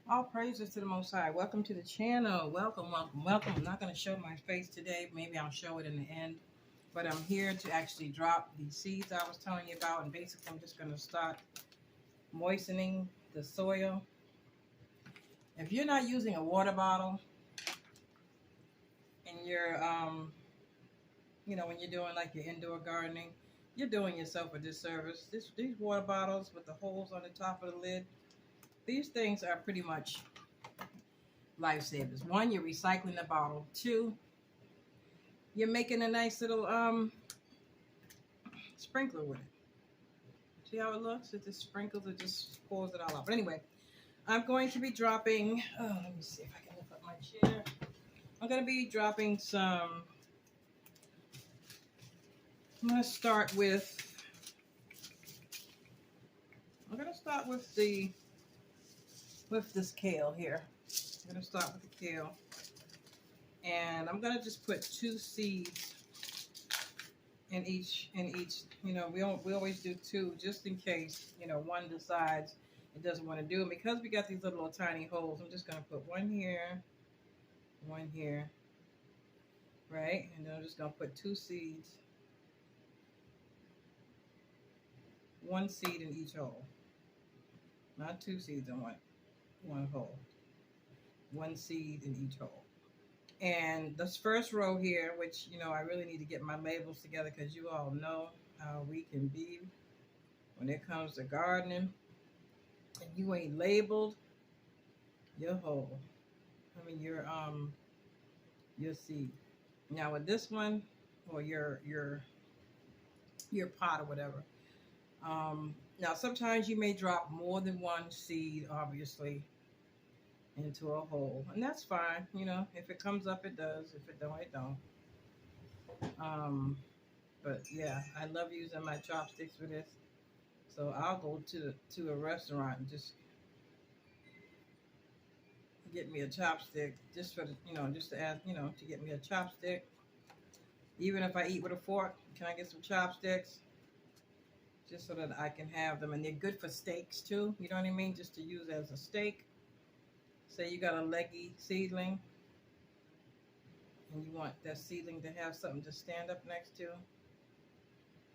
All praises to the Most High. Welcome to the channel. Welcome, welcome, welcome. I'm not going to show my face today. Maybe I'll show it in the end. But I'm here to actually drop the seeds I was telling you about. And basically, I'm just going to start moistening the soil. If you're not using a water bottle and you're, when you're doing like your indoor gardening, you're doing yourself a disservice. These water bottles with the holes on the top of the lid, these things are pretty much lifesavers. One, you're recycling the bottle. Two, you're making a nice little sprinkler with it. See how it looks? It just sprinkles, it just pours it all out. But anyway, I'm going to be dropping, let me see if I can lift up my chair. I'm going to be dropping some, I'm going to start with this kale here. I'm going to start with the kale. And I'm going to just put 2 seeds in each, we always do 2 just in case, one decides it doesn't want to do it. Because we got these little tiny holes, I'm just going to put one here, right? And then I'm just going to put 2 seeds, 1 seed in each hole. Not 2 seeds in one hole. 1 seed in each hole. And this first row here, which, I really need to get my labels together because you all know how we can be when it comes to gardening. And you ain't labeled your hole. Your seed. Now with this one, or your pot or whatever. Now sometimes you may drop more than 1 seed, obviously, into a hole, and that's fine. If it comes up, it does. If it don't, it don't. But yeah, I love using my chopsticks for this. So I'll go to a restaurant and just get me a chopstick, just for the, just to add, to get me a chopstick. Even if I eat with a fork, can I get some chopsticks? Just so that I can have them, and they're good for steaks too. You know what I mean? Just to use as a steak. Say you got a leggy seedling and you want that seedling to have something to stand up next to.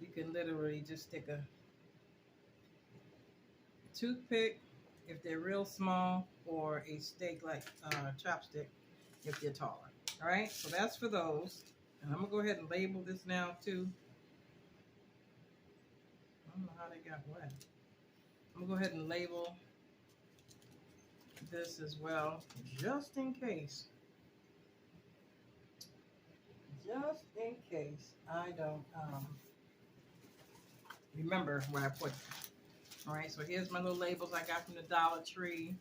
You can literally just stick a toothpick if they're real small, or a steak like chopstick if they're taller. All right, so that's for those. And I'm gonna go ahead and label this now too. I don't know how they got wet. I'm gonna go ahead and label this as well, just in case. Just in case I don't remember where I put them. All right, so here's my little labels I got from the Dollar Tree.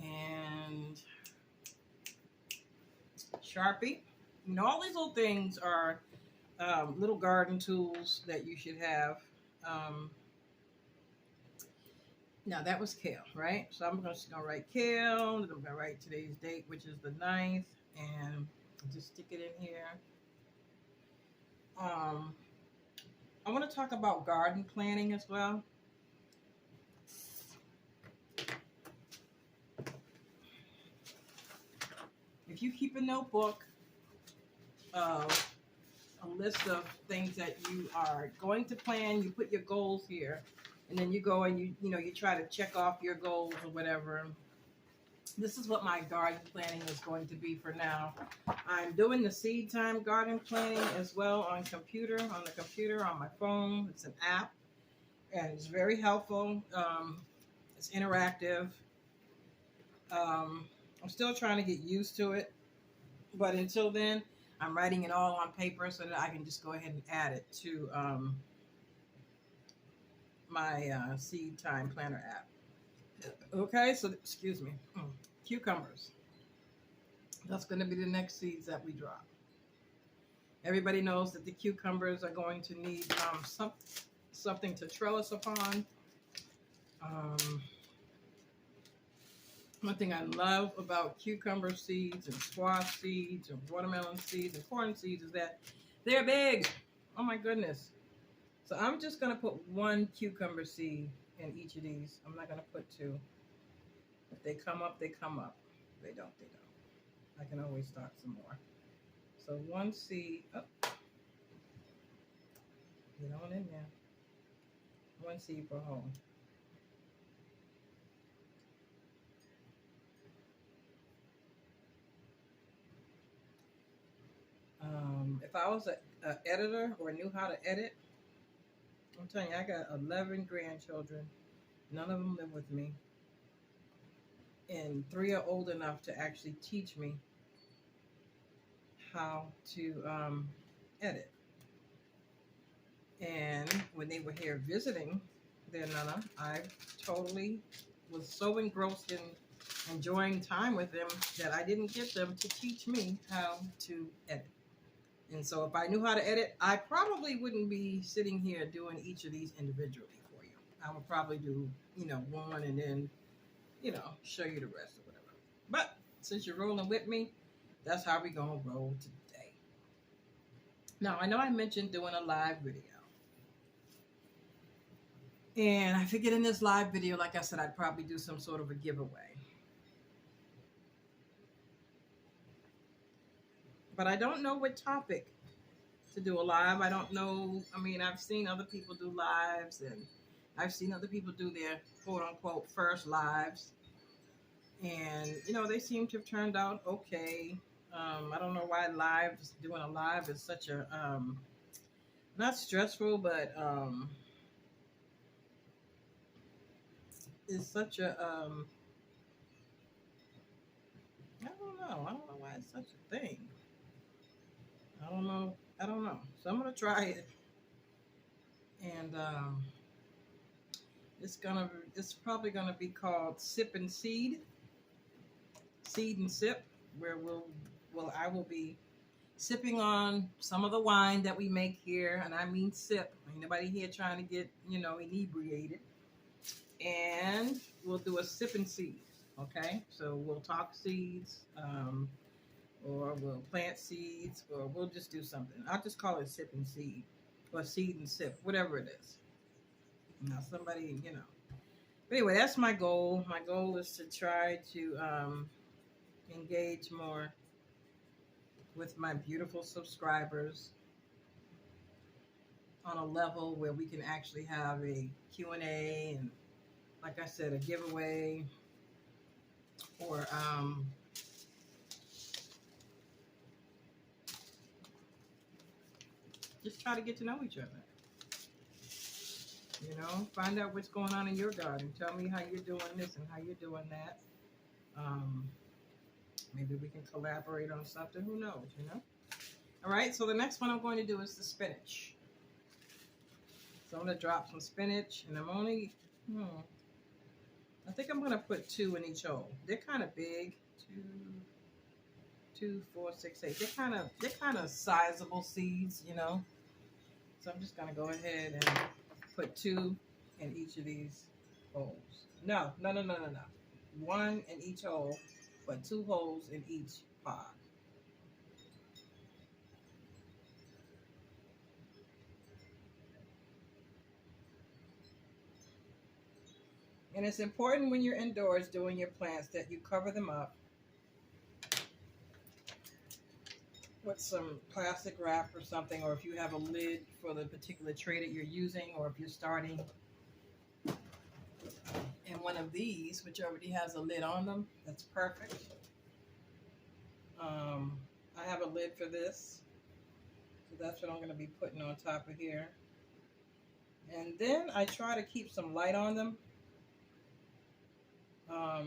And Sharpie. All these little things are little garden tools that you should have. Now that was kale, right? So I'm just gonna write kale, and I'm gonna write today's date, which is the 9th, and just stick it in here. I want to talk about garden planning as well. If you keep a notebook of a list of things that you are going to plan, you put your goals here, and then you go and you try to check off your goals or whatever. This is what my garden planning is going to be for now. I'm doing the seed time garden planning as well on the computer, on my phone. It's an app, and it's very helpful. It's interactive. I'm still trying to get used to it, but until then, I'm writing it all on paper so that I can just go ahead and add it to my seed time planner app. Okay, so excuse me. Cucumbers. That's going to be the next seeds that we drop. Everybody knows that the cucumbers are going to need something to trellis upon. One thing I love about cucumber seeds and squash seeds and watermelon seeds and corn seeds is that they're big. Oh my goodness. So I'm just going to put one cucumber seed in each of these. I'm not going to put two. If they come up, they come up. If they don't, they don't. I can always start some more. So one seed. Oh, get on in there. One seed per hole. If I was an editor or knew how to edit, I'm telling you, I got 11 grandchildren. None of them live with me. And 3 are old enough to actually teach me how to edit. And when they were here visiting their Nana, I totally was so engrossed in enjoying time with them that I didn't get them to teach me how to edit. And so if I knew how to edit, I probably wouldn't be sitting here doing each of these individually for you. I would probably do, one and then, show you the rest or whatever. But since you're rolling with me, that's how we're going to roll today. Now, I know I mentioned doing a live video. And I figured in this live video, like I said, I'd probably do some sort of a giveaway. But I don't know what topic to do a live. I don't know. I mean, I've seen other people do lives, and I've seen other people do their quote-unquote first lives. And, they seem to have turned out okay. I don't know why doing a live is such a, not stressful, but it's such a, I don't know. I don't know why it's such a thing. I don't know. So I'm going to try it. And it's probably going to be called Sip and Seed. Seed and Sip, where I will be sipping on some of the wine that we make here. And I mean sip. Ain't nobody here trying to get, inebriated. And we'll do a sip and seed. Okay? So we'll talk seeds. Or we'll plant seeds, or we'll just do something. I'll just call it sip and seed, or seed and sip, whatever it is. Now, somebody, But anyway, that's my goal. My goal is to try to engage more with my beautiful subscribers on a level where we can actually have a Q&A and, like I said, a giveaway, or just try to get to know each other. Find out what's going on in your garden. Tell me how you're doing this and how you're doing that. Maybe we can collaborate on something. Who knows, All right, so the next one I'm going to do is the spinach. So I'm going to drop some spinach, and I'm only, I think I'm going to put 2 in each hole. They're kind of big. 2, 4, 6, 8. They're kind of sizable seeds, So I'm just going to go ahead and put 2 in each of these holes. No. 1 in each hole, but 2 holes in each pod. And it's important when you're indoors doing your plants that you cover them up with some plastic wrap or something, or if you have a lid for the particular tray that you're using, or if you're starting in one of these, which already has a lid on them, that's perfect. I have a lid for this, so that's what I'm going to be putting on top of here. And then I try to keep some light on them. I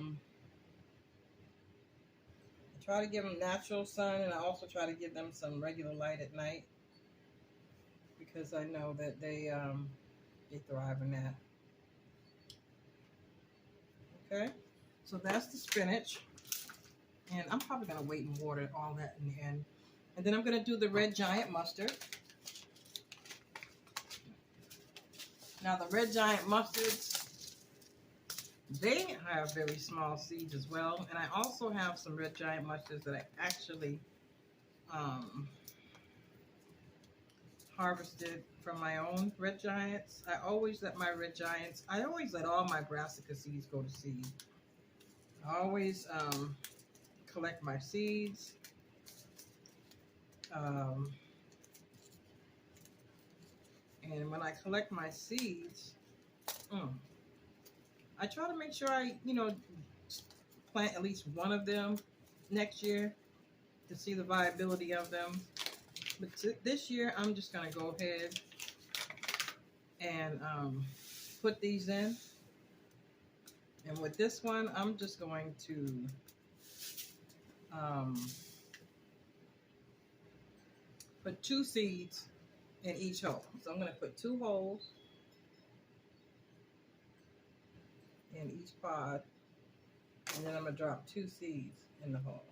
try to give them natural sun, and I also try to give them some regular light at night, because I know that they thrive in that. Okay, so that's the spinach, and I'm probably going to wait and water all that in the end. And then I'm going to do the red giant mustard. Now the red giant mustards, they have very small seeds as well. And I also have some red giant mustards that I actually harvested from my own red giants. I always let my red giants, I always let all my brassica seeds go to seed. I always collect my seeds. And when I collect my seeds, I try to make sure I, plant at least one of them next year to see the viability of them. But this year, I'm just going to go ahead and put these in. And with this one, I'm just going to put 2 seeds in each hole. So I'm going to put 2 holes in each pod. And then I'm going to drop 2 seeds in the hole.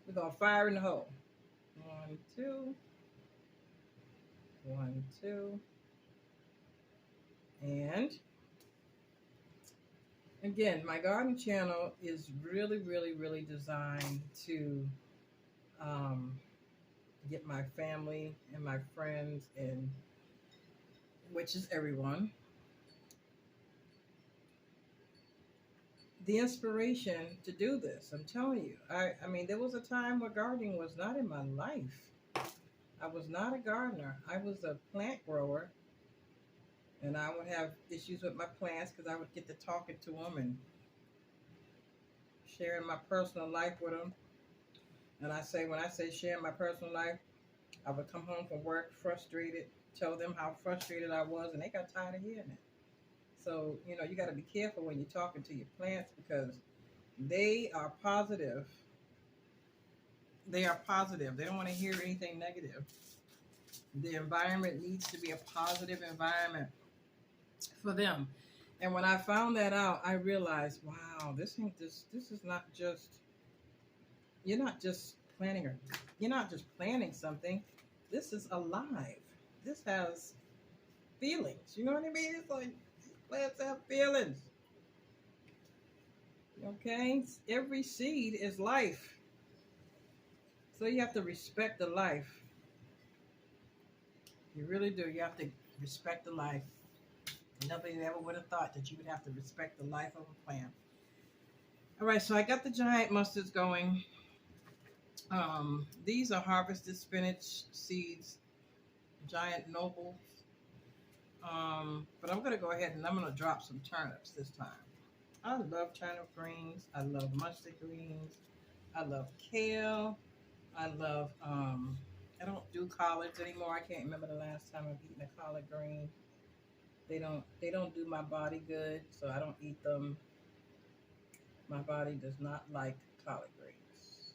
We're going to fire in the hole. 1, 2. 1, 2. And again, my garden channel is really, really, really designed to get my family and my friends, and which is everyone, the inspiration to do this. I'm telling you, I mean, there was a time where gardening was not in my life. I was not a gardener. I was a plant grower, and I would have issues with my plants because I would get to talking to them and sharing my personal life with them. And when I say sharing my personal life, I would come home from work frustrated, tell them how frustrated I was, and they got tired of hearing it. So, you got to be careful when you're talking to your plants because they are positive. They are positive. They don't want to hear anything negative. The environment needs to be a positive environment for them. And when I found that out, I realized, wow, this is not just, you're not just planting something. This is alive. This has feelings. You know what I mean? It's like plants have feelings. Okay? Every seed is life. So you have to respect the life. You really do. You have to respect the life. Nobody ever would have thought that you would have to respect the life of a plant. All right, so I got the giant mustards going. These are harvested spinach seeds, giant nobles. But I'm going to go ahead and I'm going to drop some turnips this time. I love turnip greens. I love mustard greens. I love kale. I love, I don't do collards anymore. I can't remember the last time I've eaten a collard green. They don't do my body good, so I don't eat them. My body does not like collard greens.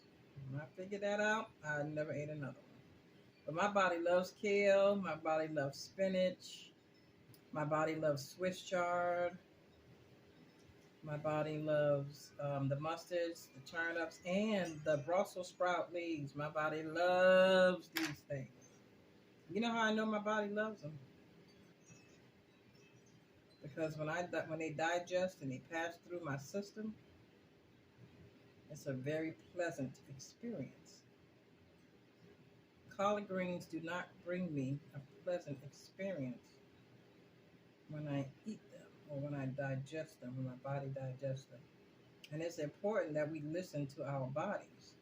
When I figured that out, I never ate another one. But my body loves kale. My body loves spinach. My body loves Swiss chard. My body loves the mustards, the turnips, and the Brussels sprout leaves. My body loves these things. You know how I know my body loves them? Because when they digest and they pass through my system, it's a very pleasant experience. Collard greens do not bring me a pleasant experience when I eat them or when I digest them, when my body digests them. And it's important that we listen to our bodies.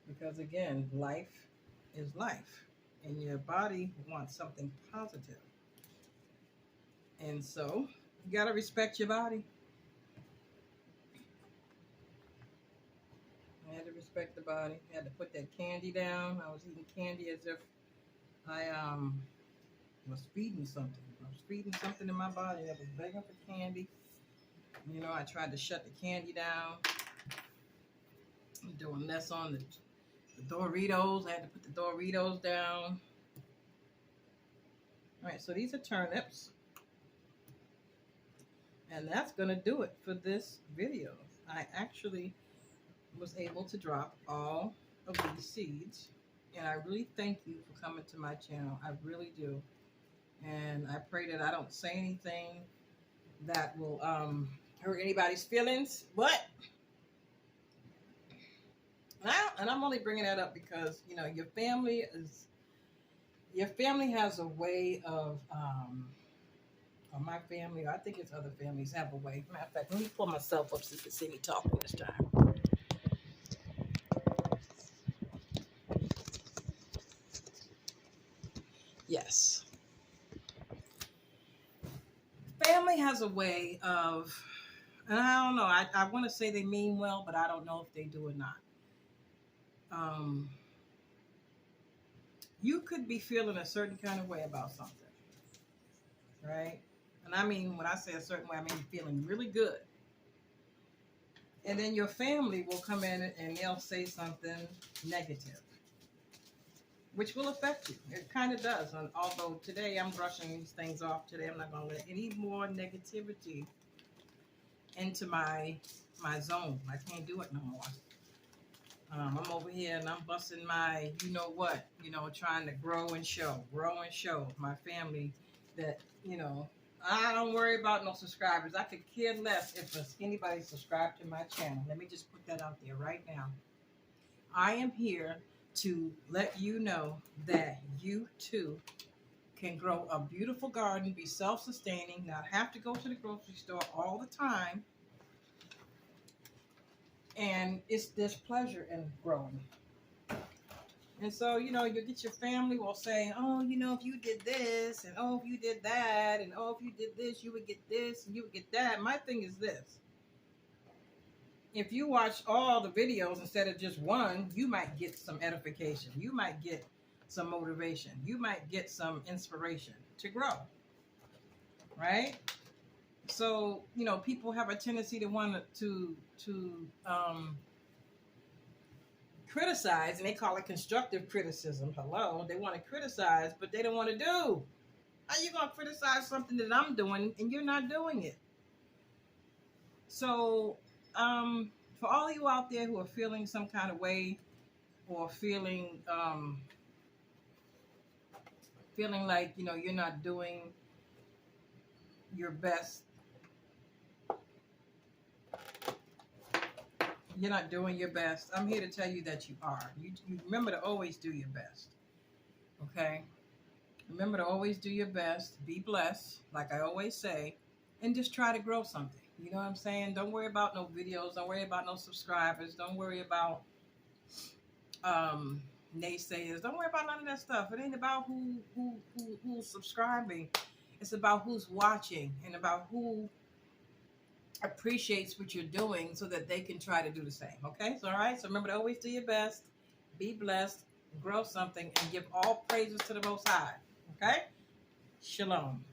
Because again, life is life. And your body wants something positive. And so, you got to respect your body. I had to respect the body. I had to put that candy down. I was eating candy as if I was feeding something. I was feeding something in my body that was begging for candy. I tried to shut the candy down. I'm doing less on the Doritos. I had to put the Doritos down. All right, so these are turnips. And that's going to do it for this video. I actually was able to drop all of these seeds. And I really thank you for coming to my channel. I really do. And I pray that I don't say anything that will hurt anybody's feelings. But And I'm only bringing that up because, you know, your family has a way of, or my family, or I think it's other families have a way. Matter of fact, let me pull myself up so you can see me talking this time. Yes. Family has a way of, and I don't know, I want to say they mean well, but I don't know if they do or not. You could be feeling a certain kind of way about something, right? And I mean, when I say a certain way, I mean feeling really good. And then your family will come in and they'll say something negative, which will affect you. It kind of does. And although today I'm brushing these things off, today I'm not going to let any more negativity into my zone. I can't do it no more. I'm over here and I'm busting my, you know what, trying to grow and show my family that, I don't worry about no subscribers. I could care less if anybody subscribed to my channel. Let me just put that out there right now. I am here to let you know that you too can grow a beautiful garden, be self-sustaining, not have to go to the grocery store all the time. And there's pleasure in growing. And so, you get your family will say, oh, if you did this, and oh, if you did that, and oh, if you did this, you would get this, and you would get that. My thing is this. If you watch all the videos instead of just one, you might get some edification. You might get some motivation. You might get some inspiration to grow. Right? So, people have a tendency to want to criticize, and they call it constructive criticism. Hello, they want to criticize, but they don't want to do. How you gonna criticize something that I'm doing and you're not doing it? So, for all of you out there who are feeling some kind of way, or feeling like you're not doing your best. You're not doing your best. I'm here to tell you that you are. You remember to always do your best. Okay? Remember to always do your best. Be blessed, like I always say, and just try to grow something. You know what I'm saying? Don't worry about no videos. Don't worry about no subscribers. Don't worry about naysayers. Don't worry about none of that stuff. It ain't about who's subscribing. It's about who's watching and about who appreciates what you're doing so that they can try to do the same. Okay? So, all right. So remember to always do your best, be blessed, grow something, and give all praises to the Most High. Okay? Shalom.